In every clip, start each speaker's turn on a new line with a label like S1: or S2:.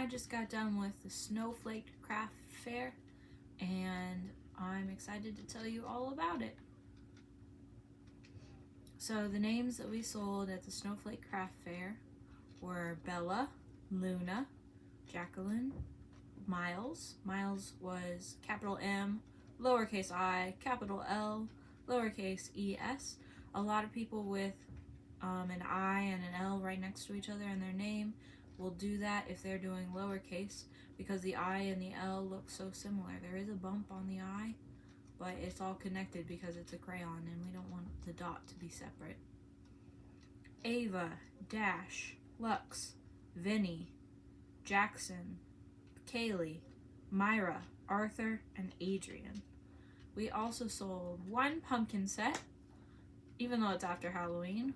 S1: I just got done with the Snowflake Craft Fair, and I'm excited to tell you all about it. So the names that we sold at the Snowflake Craft Fair were Bella, Luna, Jacqueline, Miles. Miles was capital M, lowercase I, capital L, lowercase es. A lot of people with an I and an L right next to each other in their name will do that if they're doing lowercase, because the I and the L look so similar. There is a bump on the I, but it's all connected because it's a crayon and we don't want the dot to be separate. Ava, Dash, Lux, Vinny, Jackson, Kaylee, Myra, Arthur, and Adrian. We also sold one pumpkin set, even though it's after Halloween.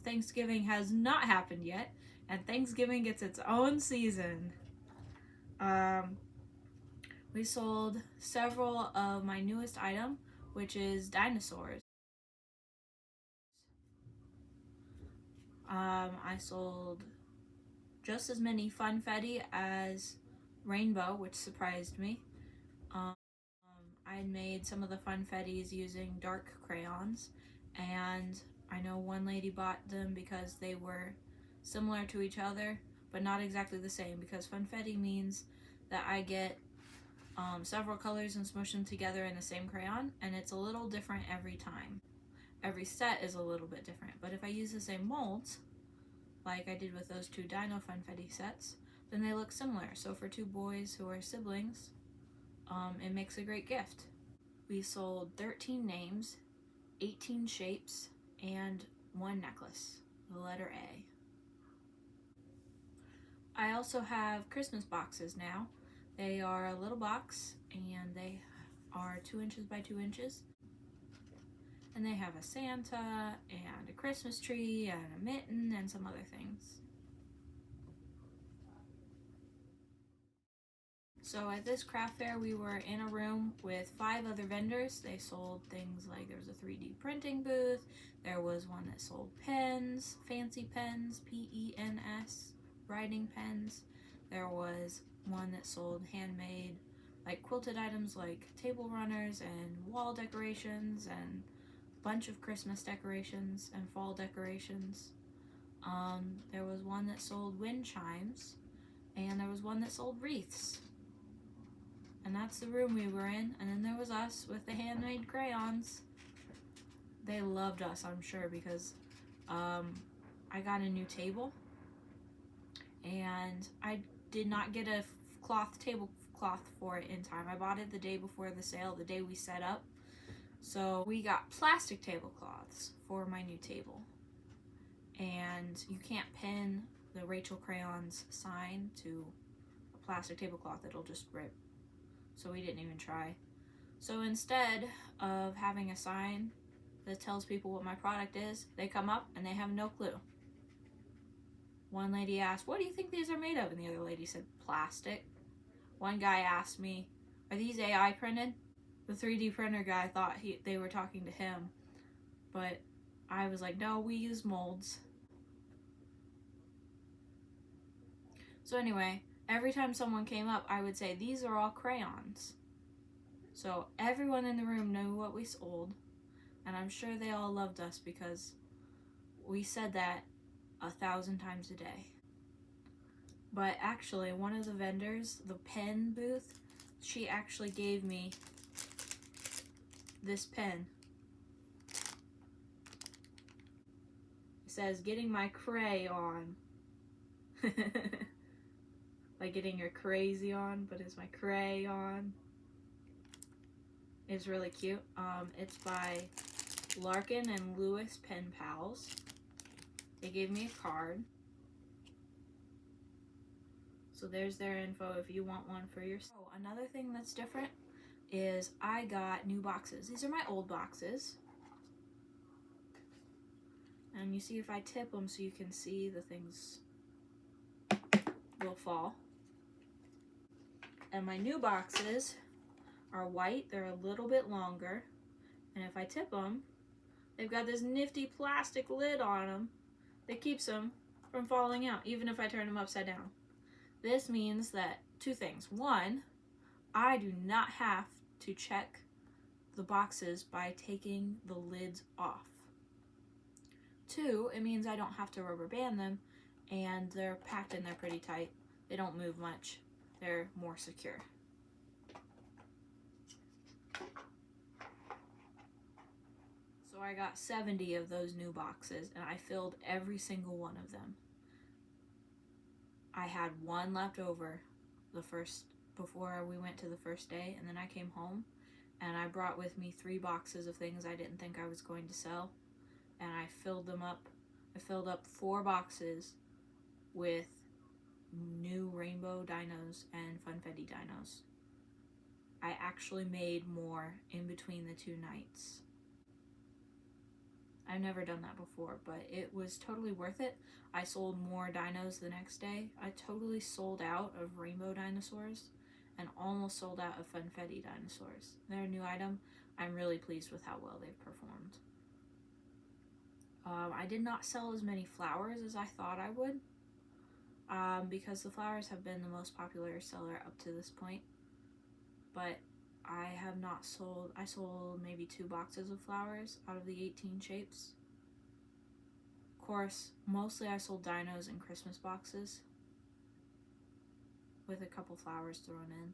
S1: Thanksgiving has not happened yet, and Thanksgiving gets its own season. We sold several of my newest item, which is dinosaurs. I sold just as many funfetti as rainbow, which surprised me. I made some of the funfettis using dark crayons, and I know one lady bought them because they were similar to each other, but not exactly the same, because funfetti means that I get several colors and smush them together in the same crayon, and it's a little different every time. Every set is a little bit different, but if I use the same molds, like I did with those two dino funfetti sets, then they look similar. So for two boys who are siblings, it makes a great gift. We sold 13 names, 18 shapes, and one necklace, the letter A. I also have Christmas boxes now. They are a little box, and they are 2 inches by 2 inches. And they have a Santa, and a Christmas tree, and a mitten, and some other things. So at this craft fair, we were in a room with 5 other vendors. They sold things like, there was a 3D printing booth, there was one that sold pens, fancy pens, P-E-N-S, writing pens. There was one that sold handmade, like quilted items like table runners and wall decorations and a bunch of Christmas decorations and fall decorations. There was one that sold wind chimes, and there was one that sold wreaths. And that's the room we were in. And then there was us with the handmade crayons. They loved us, I'm sure, because I got a new table, and I did not get a tablecloth for it in time. I bought it the day before the sale, the day we set up. So we got plastic tablecloths for my new table. And you can't pin the Rachel Crayons sign to a plastic tablecloth, it'll just rip. So we didn't even try. So instead of having a sign that tells people what my product is, they come up and they have no clue. One lady asked, "What do you think these are made of?" And the other lady said, "Plastic." One guy asked me, "Are these AI printed?" The 3D printer guy thought they were talking to him, but I was like, "No, we use molds." So anyway, every time someone came up, I would say, "These are all crayons." So everyone in the room knew what we sold, and I'm sure they all loved us because we said that 1,000 times a day. But actually, one of the vendors, the pen booth, she actually gave me this pen. It says, "Getting my cray on." Like getting your crazy on, but it's my cray on. It's really cute. It's by Larkin and Lewis Pen Pals. They gave me a card. So there's their info if you want one for yourself. Oh, another thing that's different is I got new boxes. These are my old boxes. And you see if I tip them so you can see the things will fall. And my new boxes are white. They're a little bit longer. And if I tip them, they've got this nifty plastic lid on them that keeps them from falling out, even if I turn them upside down. This means that two things. One, I do not have to check the boxes by taking the lids off. Two, it means I don't have to rubber band them, and they're packed in there pretty tight. They don't move much. They're more secure. So I got 70 of those new boxes, and I filled every single one of them. I had one left over before we went to the first day, and then I came home and I brought with me 3 boxes of things I didn't think I was going to sell, and I filled them up. I filled up 4 boxes with new rainbow dinos and funfetti dinos. I actually made more in between the 2 nights. I've never done that before, but it was totally worth it. I sold more dinos the next day. I totally sold out of rainbow dinosaurs and almost sold out of funfetti dinosaurs. They're a new item. I'm really pleased with how well they've performed. I did not sell as many flowers as I thought I would, because the flowers have been the most popular seller up to this point. But I sold maybe 2 boxes of flowers out of the 18 shapes. Of course, mostly I sold dinos in Christmas boxes with a couple flowers thrown in.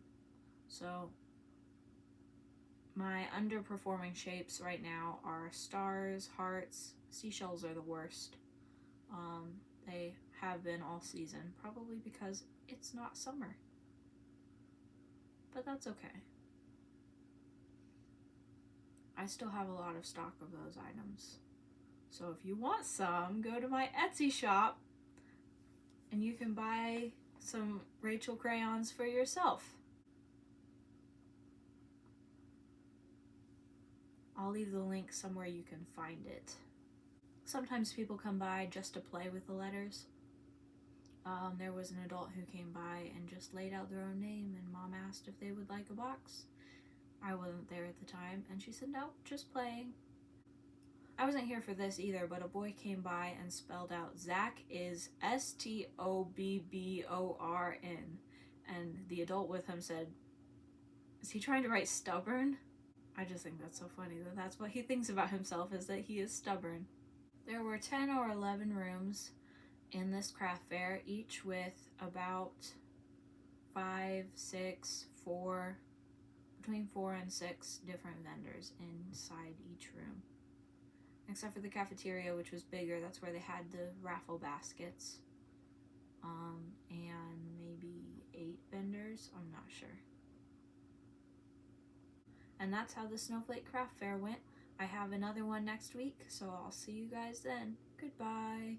S1: So my underperforming shapes right now are stars, hearts. Seashells are the worst. They have been all season, probably because it's not summer. But that's okay. I still have a lot of stock of those items. So if you want some, go to my Etsy shop and you can buy some Rachel crayons for yourself. I'll leave the link somewhere you can find it. Sometimes people come by just to play with the letters. There was an adult who came by and just laid out their own name, and Mom asked if they would like a box. I wasn't there at the time, and she said, no, just playing. I wasn't here for this either, but a boy came by and spelled out Zach is Stobborn, and the adult with him said, is he trying to write stubborn? I just think that's so funny that that's what he thinks about himself, is that he is stubborn. There were 10 or 11 rooms in this craft fair, each with about 5, 6, 4, between 4 and 6 different vendors inside each room. Except for the cafeteria, which was bigger. That's where they had the raffle baskets. And maybe 8 vendors, I'm not sure. And that's how the Snowflake Craft Fair went. I have another one next week, so I'll see you guys then. Goodbye.